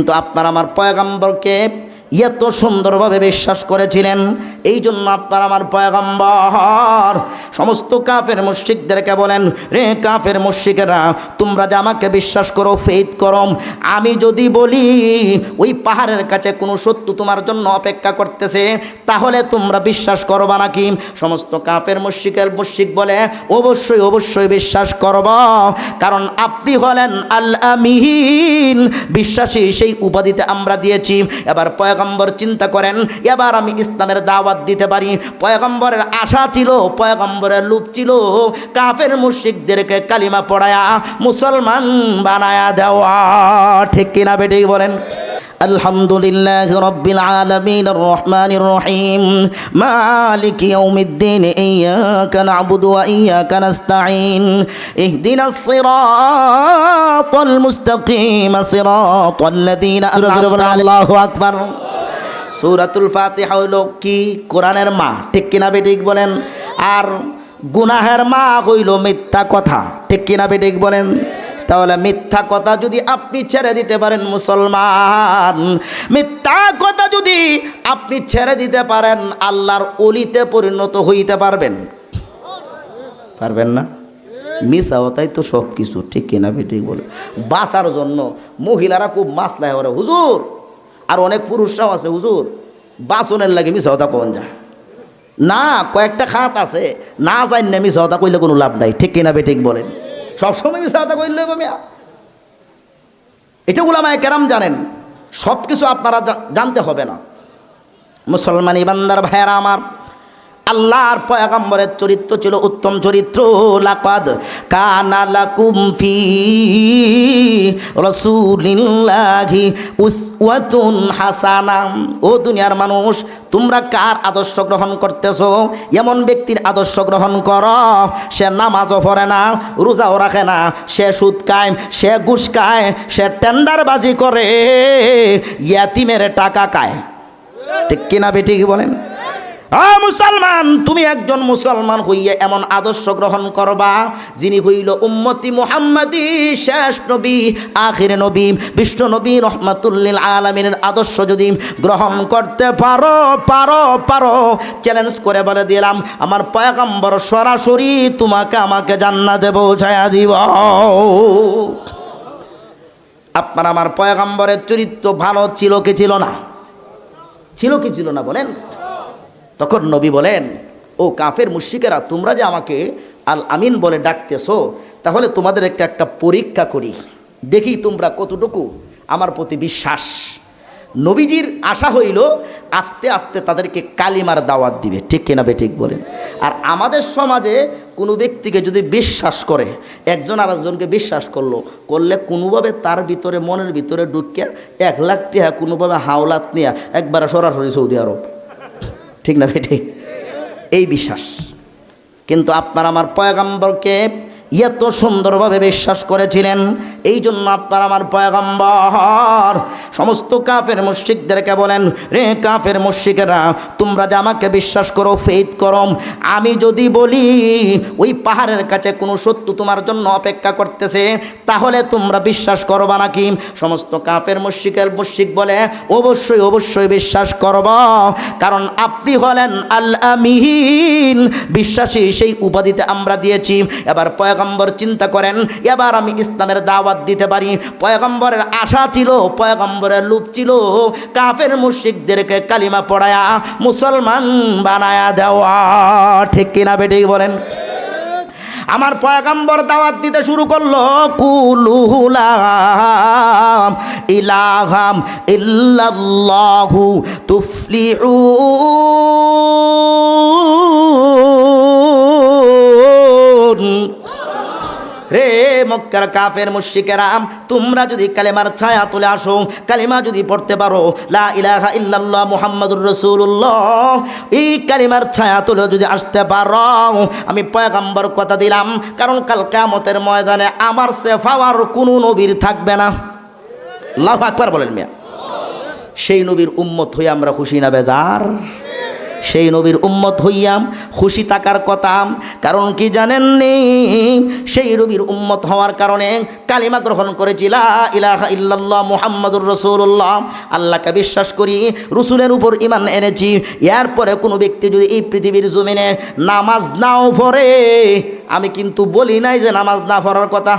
কিন্তু আপনার আমার পয়গম্বরকে এত সুন্দরভাবে বিশ্বাস করেছিলেন, এই জন্য আপনার আমার পয়গম্বর সমস্ত কাফের মুশরিকদেরকে বলেন, রে কাফের মুশরিকেরা, তোমরা যে আমাকে বিশ্বাস করো, ফেথ করো, আমি যদি বলি ওই পাহাড়ের কাছে কোনো শত্রু তোমার জন্য অপেক্ষা করতেছে, তাহলে তোমরা বিশ্বাস করবা নাকি? সমস্ত কাফের মুশরিক বলে, অবশ্যই অবশ্যই বিশ্বাস করব, কারণ আপনি হলেন আল আমিন, বিশ্বাসী সেই উপাধিতে আমরা দিয়েছি। এবার পয়গম্বর চিন্তা করেন, এবার আমি ইসলামের দাওয়াত দিতে পারি। পয়গম্বরের আশা ছিল, পয়গম্বরের লোভ ছিল কাফের মুশরিকদেরকে কালিমা পড়ায়া মুসলমান বানায়া দেওয়া। ঠিক কিনা বেঠিক বলেন? আলহামদুলিল্লাহি রাব্বিল আলামিন আর রহমানির রহিম মালিকি ইয়াউমিদ্দিন ইয়্যাকা না'বুদু ওয়া ইয়্যাকা নাস্তাঈন ইহদিনাস সিরাতাল মুস্তাকিম সিরাতাল লাযীনা আন'আমতা আলাইহিম। আল্লাহু আকবার। সূরাতুল ফাতিহা হইল কি? কোরআনের মা। ঠিক কিনা বেঠিক বলেন? আর গুনাহের মা হইল মিথ্যা কথা। ঠিক কিনা বেঠিক বলেন? তাহলে মিথ্যা কথা যদি আপনি ছেড়ে দিতে পারেন মুসলমান, মিথ্যা কথা যদি আপনি ছেড়ে দিতে পারেন, আল্লাহর ওলিতে পরিণত হইতে পারবেন? পারবেন না? মিশা হতাই তো সব কিছু। ঠিক কিনা বেঠিক বলে? বাঁচার জন্য মহিলারা খুব মাসলায় ওরা, হুজুর, আর অনেক পুরুষরাও আছে, হুজুর বাসনের লাগে মিশা হতা কোন যায় না, কয়েকটা খাত আছে, না জানি না মিশা হতা কইলে কোনো লাভ নাই। ঠিক কিনা বেঠিক বলেন? সবসময় মিশা কথা কইলে মিয়া, এটা উলামায়ে কেরাম জানেন, সব কিছু আপনারা জানতে হবে না। মুসলমান ইমানদার ভাইয়েরা আমার, আল্লাহর পয়গম্বরের চরিত্র ছিল উত্তম চরিত্র। লাকাদ কানা লাকুম ফি রাসূলিল্লাহি উসওয়াতুন হাসানা। ও দুনিয়ার মানুষ, তোমরা কার আদর্শ গ্রহণ করতেছো? এমন ব্যক্তির আদর্শ গ্রহণ করো, সে নামাজও পড়ে না, রোজাও রাখে না, সে সুদ খায়, সে ঘুষ খায়, সে টেন্ডারবাজি করে, ইয়াতিমের টাকা খায়। ঠিক কিনা বেঠিক বলেন? মুসলমান, তুমি একজন মুসলমান হইয়া এমন আদর্শ গ্রহণ করবা যিনি হইল উম্মতি মুহাম্মাদি, শেষ নবী, আখির নবী, বিশ্ব নবী রহমাতুল লিল আলামিনের আদর্শ যদি গ্রহণ করতে পারো পারো পারো চ্যালেঞ্জ করে বলে দিলাম, আমার পয়গম্বর সরাসরি তোমাকে আমাকে জান্নাতে পৌঁছায়া দিব। আপনার আমার পয়গম্বরের চরিত্র ভালো ছিল কি ছিল না? ছিল কি ছিল না বলেন? তখন নবী বলেন, ও কাফের মুশরিকেরা, তোমরা যে আমাকে আল আমিন বলে ডাকতেছো, তাহলে তোমাদের একটা পরীক্ষা করি, দেখি তোমরা কতটুকু আমার প্রতি বিশ্বাস। নবীজির আশা হইল আস্তে আস্তে তাদেরকে কালিমার দাওয়াত দিবে। ঠিক কিনা বেঠিক বলেন? আর আমাদের সমাজে কোনো ব্যক্তিকে যদি বিশ্বাস করে, একজন আরেকজনকে বিশ্বাস করলে কোনোভাবে তার ভিতরে, মনের ভিতরে ঢুকিয়া 1 লাখ টাকা কোনোভাবে হাওলাত নিয়ে একবার সরাসরি সৌদি আরব। ঠিক না বেঠি? এই বিশ্বাস। কিন্তু আপনার আমার পয়গম্বরকে এত সুন্দরভাবে বিশ্বাস করেছিলেন, এই জন্য আপনার আমার পয়গম্বর সমস্ত কাফের মুশরিকদেরকে বলেন, রে কাফের মুশরিকেরা, তোমরা যে আমাকে বিশ্বাস করো, ফেথ করো, আমি যদি বলি ওই পাহাড়ের কাছে কোনো শত্রু তোমার জন্য অপেক্ষা করতেছে, তাহলে তোমরা বিশ্বাস করবা নাকি? সমস্ত কাফের মুশরিক বলে, অবশ্যই অবশ্যই বিশ্বাস করব, কারণ আপনি হলেন আল আমিন, বিশ্বাসী সেই উপাধিতে আমরা দিয়েছি। এবার পয়গম্বর চিন্তা করেন, এবার আমি ইসলামের দাওয়াত দিতে পারি। পয়গম্বরের আশা ছিল, পয়গম্বরের লোভ ছিল কাফের মুশরিকদেরকে কালিমা পড়ায়া মুসলমান বানায়া দেওয়া। ঠিক কিনা বেঠিক বলেন? আমার পয়গম্বর দাওয়াত দিতে শুরু করলো, কুলু লা ইলাহা ইল্লাল্লাহু তুফলিহুন। রে মক্কার কাফের মুশরিকেরা, তোমরা যদি কালেমার ছায়া তুলে আসো, কালিমা যদি পড়তে পারো, লা ইলাহা ইল্লাল্লাহ মুহাম্মাদুর রাসূলুল্লাহ, এই কালিমার ছায়া তুলে যদি আসতে পারো, আমি পয়গম্বর কথা দিলাম, কারণ কাল কিয়ামতের ময়দানে আমার সেফাওয়ার কোনো নবীর থাকবে না। আল্লাহু আকবার বলেন মিয়া। সেই নবীর উম্মত হয়ে আমরা খুশি না বেজার? সেই নবীর উম্মত হইয়াম খুশি থাকার কথা। কারণ কি জানেননি, সেই নবীর উম্মত হওয়ার কারণে কালিমা গ্রহণ করেছি, লা ইলাহা ইল্লাল্লাহ মুহাম্মাদুর রাসূলুল্লাহ, আল্লাহকে বিশ্বাস করি, রসুলের উপর ঈমান এনেছি। এরপরে কোনো ব্যক্তি যদি এই পৃথিবীর জমিনে নামাজ নাও পড়ে, আমি কিন্তু বলি নাই যে নামাজ না পড়ার কথা,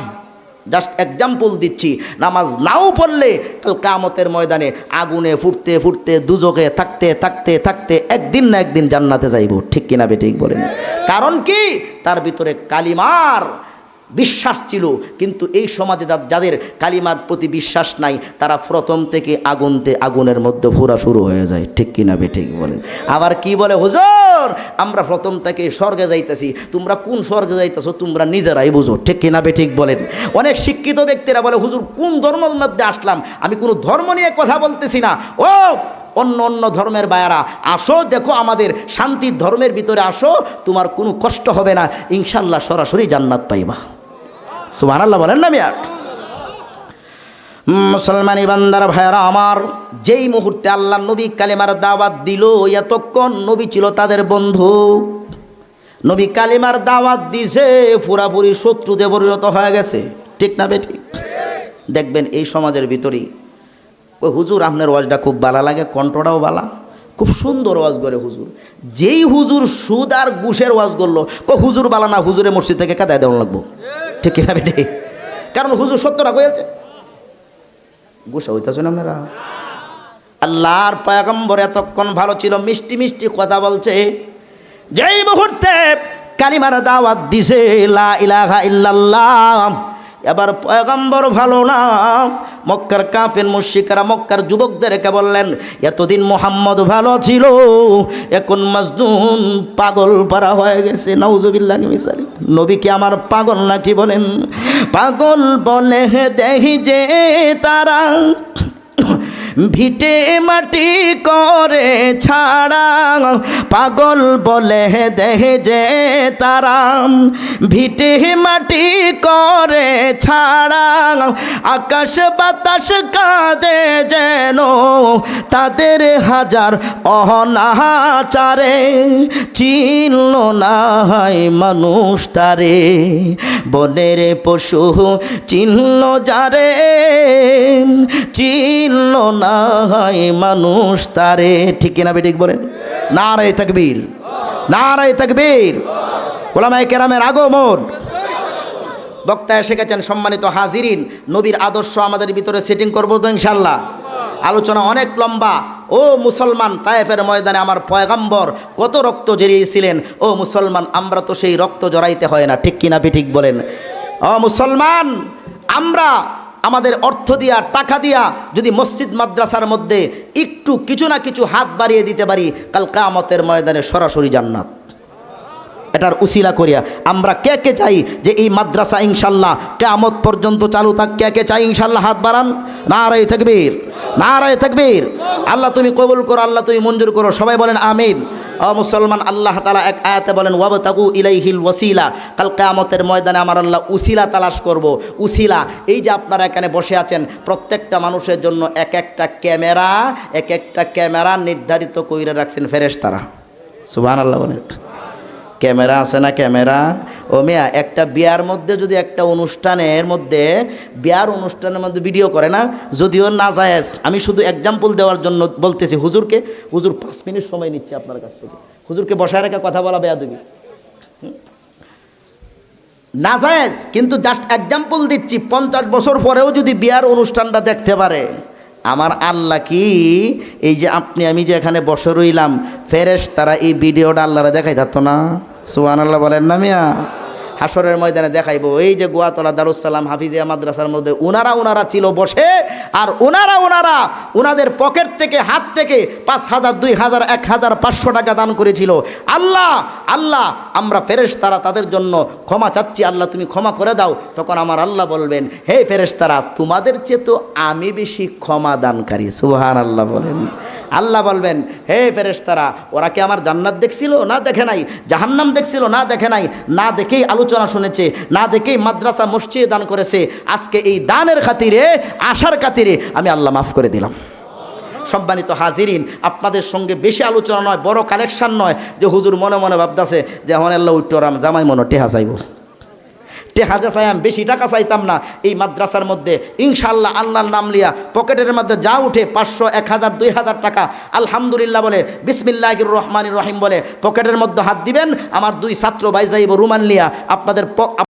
জাস্ট এক্সাম্পল দিচ্ছি, নামাজ নাও পড়লে কাল কিয়ামতের ময়দানে আগুনে ফুটতে ফুটতে দুজকে থাকতে থাকতে থাকতে একদিন না একদিন জান্নাতে যাইব। ঠিক কিনা বেঠিক বলেন? কারণ কি, তার ভিতরে কালিমার বিশ্বাস ছিল। কিন্তু এই সমাজে যাদের কালিমার প্রতি বিশ্বাস নাই, তারা প্রথম থেকে আগুনের মধ্যে ফুরা শুরু হয়ে যায়। ঠিক কিনা বেঠিক বলেন? আবার কি বলে, হুজুর আমরা প্রথম থেকে স্বর্গে যাইতেছি। তোমরা কোন স্বর্গে যাইতেছো তোমরা নিজেরাই বুঝো। ঠিক কিনা বেঠিক বলেন? অনেক শিক্ষিত ব্যক্তিরা বলে, হুজুর কোন ধর্মের মধ্যে আসলাম? আমি কোনো ধর্ম নিয়ে কথা বলতেছি না। ও অন্য অন্য ধর্মের বায়ারা, আসো দেখো আমাদের শান্তির ধর্মের ভিতরে আসো, তোমার কোনো কষ্ট হবে না, ইনশাল্লাহ সরাসরি জান্নাত পাইবা। সুবহানাল্লাহ বলেন না মিয়া? মুসলমানি বান্দার ভাইরা আমার, যেই মুহূর্তে আল্লাহ নবী কালিমার দাওয়াত দিল, এতক্ষণ নবী ছিল তাদের বন্ধু। নবী কালিমার দাওয়াত দিছে, পুরাপুরি শত্রুতে পরিণত হয়ে গেছে। ঠিক না বেঠিক? দেখবেন এই সমাজের ভিতরেই, ও হুজুর আপনার ওয়াজটা খুব ভালো লাগে, কণ্ঠটাও ভালো, খুব সুন্দর ওয়াজ করে হুজুর। যেই হুজুর সুদ আর ঘুষের ওয়াজ করলো, হুজুর বালা না, হুজুরের মসজিদ থেকে কাদায় দেওয়া লাগবো। ঠিক কিনা বেঠিক? কারণ হুজুর সত্যটা কয়েছে, গুসা হইতেছেন আপনারা। আল্লাহর পয়গম্বর এতক্ষণ ভালো ছিল, মিষ্টি মিষ্টি কথা বলছে। যেই মুহূর্তে কালিমার দাওয়াত দিছে, লা ইলাহা ইল্লাল্লাহ, এবার পয়গম্বর ভালো না। মক্কার কাফের মুশরিকরা মক্কার যুবকদেরকে বললেন, এতদিন মুহাম্মদ ভালো ছিল, এখন মাজনুন পাগল পারা হয়ে গেছে। নাউজুবিল্লাহ মিসালি। নবী কি আমার পাগল নাকি বলেন? পাগল বলে দেখি যে তারা ভিটে মাটি করে ছাড়া, পাগল বলে দেহে যে তারা ভিটে মাটি করে ছাড়া, আকাশ বাতাস কাঁদে যেন তাদের হাজার অনাচারে, চিনল না হয় মানুষ তারে, বনের পশু চিনল যারে, চিনল না হয় মানুষ তারে। ঠিক কিনা বেঠিক বলেন? নারায়ে তাকবীর, নারায়ে তাকবীর। উলামায়ে কেরামের আগমন। বক্তা এসে গেছেন। সম্মানিত হাজিরিন, নবীর আদর্শ আমাদের ভিতরে সেটিং করবো তো ইনশাল্লাহ। আলোচনা অনেক লম্বা। ও মুসলমান, তায়েফের ময়দানে আমার পয়গম্বর কত রক্ত জড়িয়েছিলেন। ও মুসলমান, আমরা তো সেই রক্ত জড়াইতে হয় না। ঠিক কিনা বেঠিক বলেন? ও মুসলমান, আমরা আমাদের অর্থ দিয়া, টাকা দিয়া যদি মসজিদ মাদ্রাসার মধ্যে একটু কিছু না কিছু হাত বাড়িয়ে দিতে পারি, কাল কিয়ামতের ময়দানে সরাসরি জান্নাত। এটার উসিলা করিয়া আমরা কে কে চাই যে এই মাদ্রাসা ইনশাল্লাহ কিয়ামত পর্যন্ত চালু থাক? কে কে চাই ইনশাল্লাহ? হাত বাড়ান। নারায়ে তাকবীর, নারায়ে তাকবীর। আল্লাহ তুমি কবুল করো, আল্লাহ তুমি মঞ্জুর করো। সবাই বলেন আমিন। ও মুসলমান, আল্লাহ তাআলা এক আয়াতে বলেন, ওয়াবতাগু ইলাইহিল ওয়াসিলা। কাল কিয়ামতের ময়দানে আমার আল্লাহ উসিলা তালাশ করব। উসিলা, এই যে আপনারা এখানে বসে আছেন, প্রত্যেকটা মানুষের জন্য এক একটা ক্যামেরা নির্ধারিত কইরা রাখছেন ফেরেশতারা। সুবহানাল্লাহ বলেন। ক্যামেরা আছে না? ক্যামেরা। ও মিয়া, একটা বিয়ার মধ্যে যদি একটা অনুষ্ঠানের মধ্যে ভিডিও করে না, যদিও না জায়েজ, আমি শুধু এক্সাম্পল দেওয়ার জন্য বলতেছি। হুজুর 5 মিনিট সময় নিচ্ছে আপনার কাছ থেকে। হুজুরকে বসায় রেখে কথা বলা বেয়াদবি, না জায়েজ। কিন্তু জাস্ট এক্সাম্পল দিচ্ছি, 50 বছর পরেও যদি বিয়ার অনুষ্ঠানটা দেখতে পারে, আমার আল্লাহ কি এই যে আমি যে এখানে বসে রইলাম, ফেরেশতারা এই ভিডিওটা আল্লাহরে দেখাই থাকতো না? সুবহানাল্লাহ বলেন না মিয়া? হাসরের ময়দানে দেখাইবো। এই যে গোয়াতলা দারুসালাম হাফিজিয়া মাদ্রাসার মধ্যে ওনারা ছিল বসে, আর ওনাদের পকেট থেকে, হাত থেকে 5,000, 2,000, 1,000, 500 টাকা দান করেছিল। আল্লাহ আমরা ফেরেশতারা তাদের জন্য ক্ষমা চাচ্ছি, আল্লাহ তুমি ক্ষমা করে দাও। তখন আমার আল্লাহ বলবেন, হে ফেরেশতারা, তোমাদের চেয়ে তো আমি বেশি ক্ষমা দানকারী। সুবহানাল্লাহ বলেন। আল্লাহ বলবেন, হে ফেরেশতারা, ওরা কি আমার জান্নাত দেখছিল? না দেখে নাই। জাহান্নাম দেখছিল? না দেখে নাই। না দেখেই আলোচনা শুনেছে, না দেখেই মাদ্রাসা মসজিদে দান করেছে। আজকে এই দানের খাতিরে, আশার খাতিরে আমি আল্লাহ মাফ করে দিলাম। সম্মানিত হাজিরিন, আপনাদের সঙ্গে বেশি আলোচনা নয়, বড় কালেকশন নয়, যে হুজুর মনে মনে ভাবতেছে যে এখন আল্লাহ উত্তরাম জামাই মনে টেহা চাইব, টেহাজা চাইম, বেশি টাকা চাইতাম না। এই মাদ্রাসার মধ্যে ইনশাআল্লাহ আল্লাহর নাম লিয়া পকেটের মধ্যে যা উঠে 500, 1000, 2000 টাকা আলহামদুলিল্লাহ বলে, বিসমিল্লাহির রহমানির রহিম বলে পকেটের মধ্যে হাত দিবেন। আমার 2 ছাত্র ভাই যাইব রুমান লিয়া আপনাদের